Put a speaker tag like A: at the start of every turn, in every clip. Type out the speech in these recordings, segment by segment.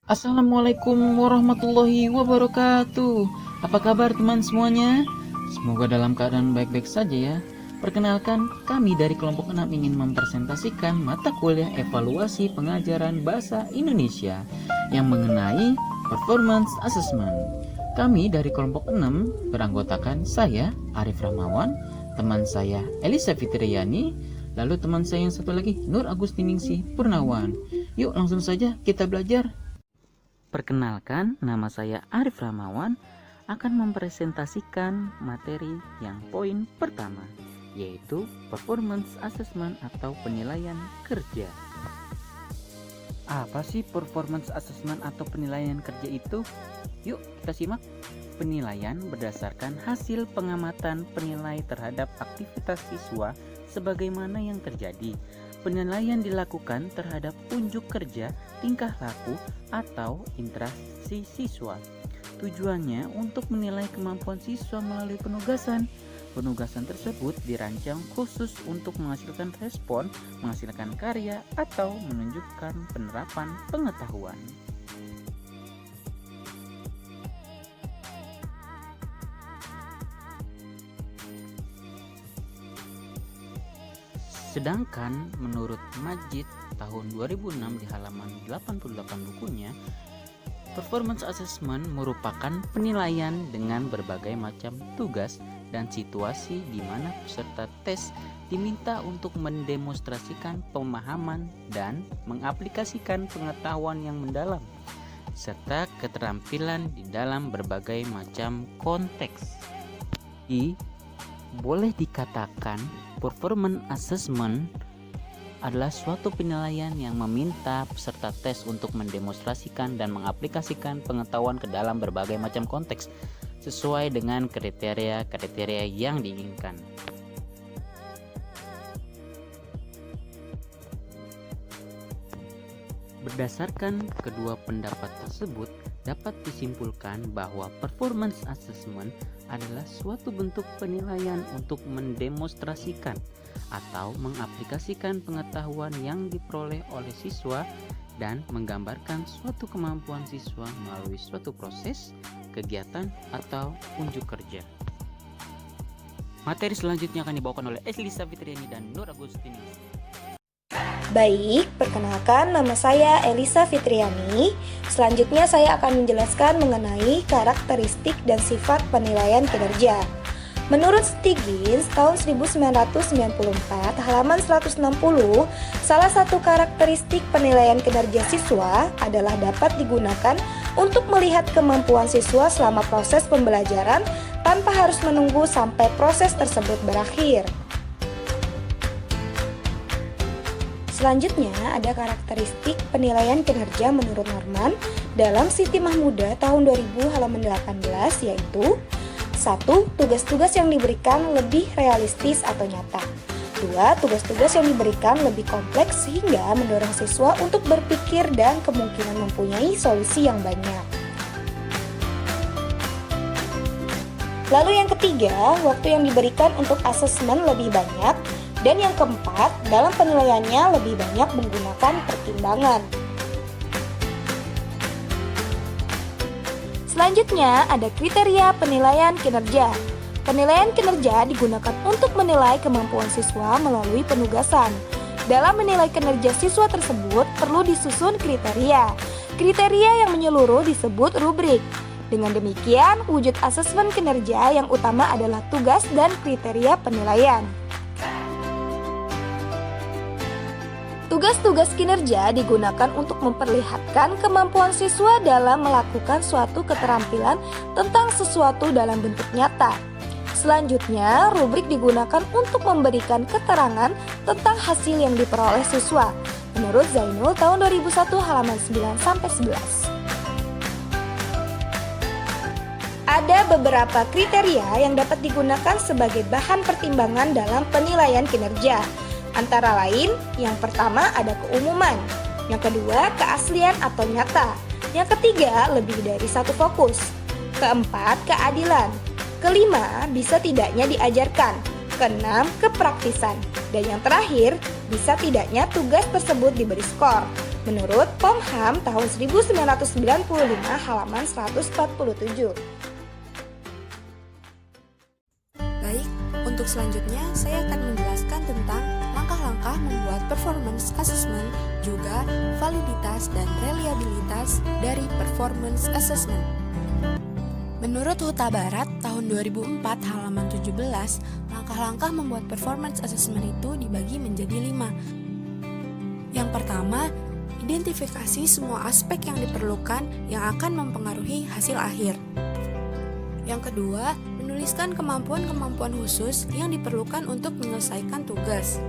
A: Assalamualaikum warahmatullahi wabarakatuh. Apa kabar teman semuanya? Semoga dalam keadaan baik-baik saja ya. Perkenalkan, kami dari kelompok 6 ingin mempresentasikan mata kuliah evaluasi pengajaran bahasa Indonesia yang mengenai performance assessment. Kami dari kelompok 6 beranggotakan saya, Arif Rahmawan, teman saya Elisa Fitriani, lalu teman saya yang satu lagi Nur Agustiningsih Purnawan. Yuk langsung saja kita belajar. Perkenalkan, nama saya Arif Rahmawan akan mempresentasikan materi yang poin pertama, yaitu performance assessment atau penilaian kerja. Apa sih performance assessment atau penilaian kerja itu? Yuk kita simak. Penilaian berdasarkan hasil pengamatan penilai terhadap aktivitas siswa sebagaimana yang terjadi. Penilaian dilakukan terhadap unjuk kerja, tingkah laku, atau interaksi siswa. Tujuannya untuk menilai kemampuan siswa melalui penugasan. Penugasan tersebut dirancang khusus untuk menghasilkan respon, menghasilkan karya, atau menunjukkan penerapan pengetahuan. Sedangkan menurut Majid tahun 2006 di halaman 88 bukunya, performance assessment merupakan penilaian dengan berbagai macam tugas dan situasi di mana peserta tes diminta untuk mendemonstrasikan pemahaman dan mengaplikasikan pengetahuan yang mendalam serta keterampilan di dalam berbagai macam konteks. Boleh dikatakan performance assessment adalah suatu penilaian yang meminta peserta tes untuk mendemonstrasikan dan mengaplikasikan pengetahuan ke dalam berbagai macam konteks sesuai dengan kriteria yang diinginkan. Berdasarkan kedua pendapat tersebut, dapat disimpulkan bahwa performance assessment adalah suatu bentuk penilaian untuk mendemonstrasikan atau mengaplikasikan pengetahuan yang diperoleh oleh siswa dan menggambarkan suatu kemampuan siswa melalui suatu proses, kegiatan, atau unjuk kerja. Materi selanjutnya akan dibawakan oleh Elisa Fitriani dan Nur Agustiningsih.
B: Baik, perkenalkan nama saya Elisa Fitriani. Selanjutnya saya akan menjelaskan mengenai karakteristik dan sifat penilaian kinerja. Menurut Stiggins tahun 1994 halaman 160, salah satu karakteristik penilaian kinerja siswa adalah dapat digunakan untuk melihat kemampuan siswa selama proses pembelajaran tanpa harus menunggu sampai proses tersebut berakhir. Selanjutnya ada karakteristik penilaian kinerja menurut Norman dalam Siti Mahmuda tahun 2000 halaman 18, yaitu 1. Tugas-tugas yang diberikan lebih realistis atau nyata. 2. Tugas-tugas yang diberikan lebih kompleks sehingga mendorong siswa untuk berpikir dan kemungkinan mempunyai solusi yang banyak. Lalu yang ketiga, waktu yang diberikan untuk asesmen lebih banyak. Dan yang keempat, dalam penilaiannya lebih banyak menggunakan pertimbangan. Selanjutnya ada kriteria penilaian kinerja. Penilaian kinerja digunakan untuk menilai kemampuan siswa melalui penugasan. Dalam menilai kinerja siswa tersebut perlu disusun kriteria. Kriteria yang menyeluruh disebut rubrik. Dengan demikian, wujud asesmen kinerja yang utama adalah tugas dan kriteria penilaian. Tugas-tugas kinerja digunakan untuk memperlihatkan kemampuan siswa dalam melakukan suatu keterampilan tentang sesuatu dalam bentuk nyata. Selanjutnya, rubrik digunakan untuk memberikan keterangan tentang hasil yang diperoleh siswa. Menurut Zainul tahun 2001 halaman 9-11. Ada beberapa kriteria yang dapat digunakan sebagai bahan pertimbangan dalam penilaian kinerja. Antara lain, yang pertama ada keumuman, yang kedua keaslian atau nyata, yang ketiga lebih dari satu fokus, keempat keadilan, Kelima, bisa tidaknya diajarkan. Keenam, kepraktisan. Dan yang terakhir, bisa tidaknya tugas tersebut diberi skor. Menurut Pomham tahun 1995 halaman 147.
C: Baik, untuk selanjutnya saya akan menjelaskan tentang langkah-langkah membuat performance assessment, juga validitas dan reliabilitas dari performance assessment. Menurut Huta Barat tahun 2004 halaman 17, langkah-langkah membuat performance assessment itu dibagi menjadi 5. Yang pertama, identifikasi semua aspek yang diperlukan yang akan mempengaruhi hasil akhir. Yang kedua, menuliskan kemampuan-kemampuan khusus yang diperlukan untuk menyelesaikan tugas.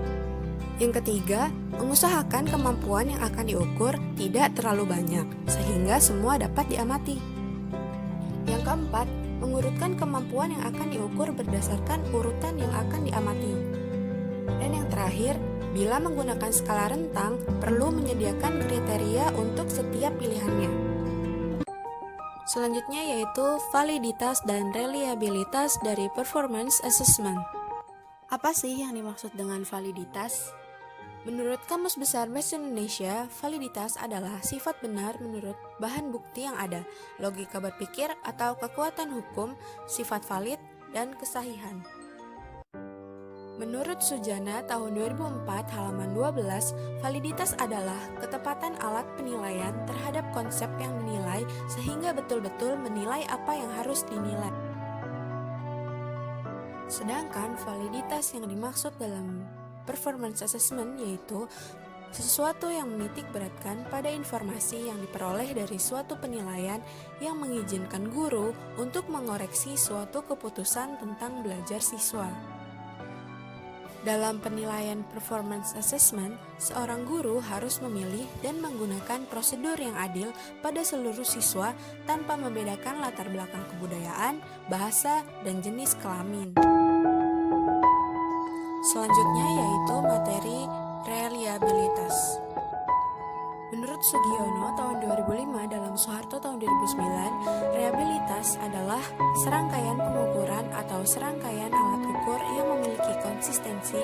C: Yang ketiga, mengusahakan kemampuan yang akan diukur tidak terlalu banyak, sehingga semua dapat diamati. Yang keempat, mengurutkan kemampuan yang akan diukur berdasarkan urutan yang akan diamati. Dan yang terakhir, bila menggunakan skala rentang, perlu menyediakan kriteria untuk setiap pilihannya. Selanjutnya yaitu validitas dan reliabilitas dari performance assessment. Apa sih yang dimaksud dengan validitas? Menurut Kamus Besar Bahasa Indonesia, validitas adalah sifat benar menurut bahan bukti yang ada, logika berpikir atau kekuatan hukum, sifat valid, dan kesahihan. Menurut Sujana tahun 2004 halaman 12, validitas adalah ketepatan alat penilaian terhadap konsep yang dinilai sehingga betul-betul menilai apa yang harus dinilai. Sedangkan validitas yang dimaksud dalam performance assessment yaitu sesuatu yang menitik beratkan pada informasi yang diperoleh dari suatu penilaian yang mengizinkan guru untuk mengoreksi suatu keputusan tentang belajar siswa. Dalam penilaian performance assessment, seorang guru harus memilih dan menggunakan prosedur yang adil pada seluruh siswa tanpa membedakan latar belakang kebudayaan, bahasa, dan jenis kelamin. Selanjutnya yaitu materi reliabilitas. Menurut Sugiono tahun 2005 dalam Soeharto tahun 2009, reliabilitas adalah serangkaian pengukuran atau serangkaian alat ukur yang memiliki konsistensi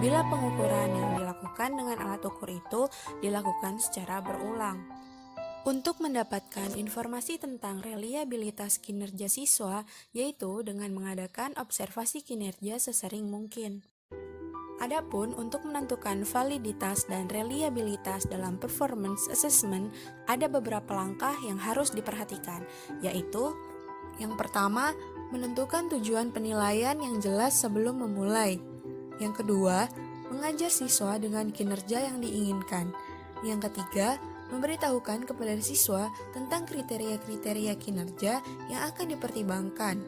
C: bila pengukuran yang dilakukan dengan alat ukur itu dilakukan secara berulang. Untuk mendapatkan informasi tentang reliabilitas kinerja siswa, yaitu dengan mengadakan observasi kinerja sesering mungkin. Adapun untuk menentukan validitas dan reliabilitas dalam performance assessment, ada beberapa langkah yang harus diperhatikan, yaitu yang pertama, menentukan tujuan penilaian yang jelas sebelum memulai. Yang kedua, mengajar siswa dengan kinerja yang diinginkan. Yang ketiga, memberitahukan kepada siswa tentang kriteria-kriteria kinerja yang akan dipertimbangkan.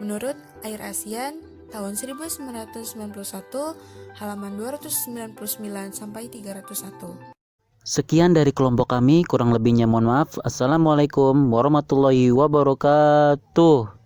C: Menurut Air Asian tahun 1991 halaman 299 sampai 301.
A: Sekian dari kelompok kami, kurang lebihnya mohon maaf. Assalamualaikum warahmatullahi wabarakatuh.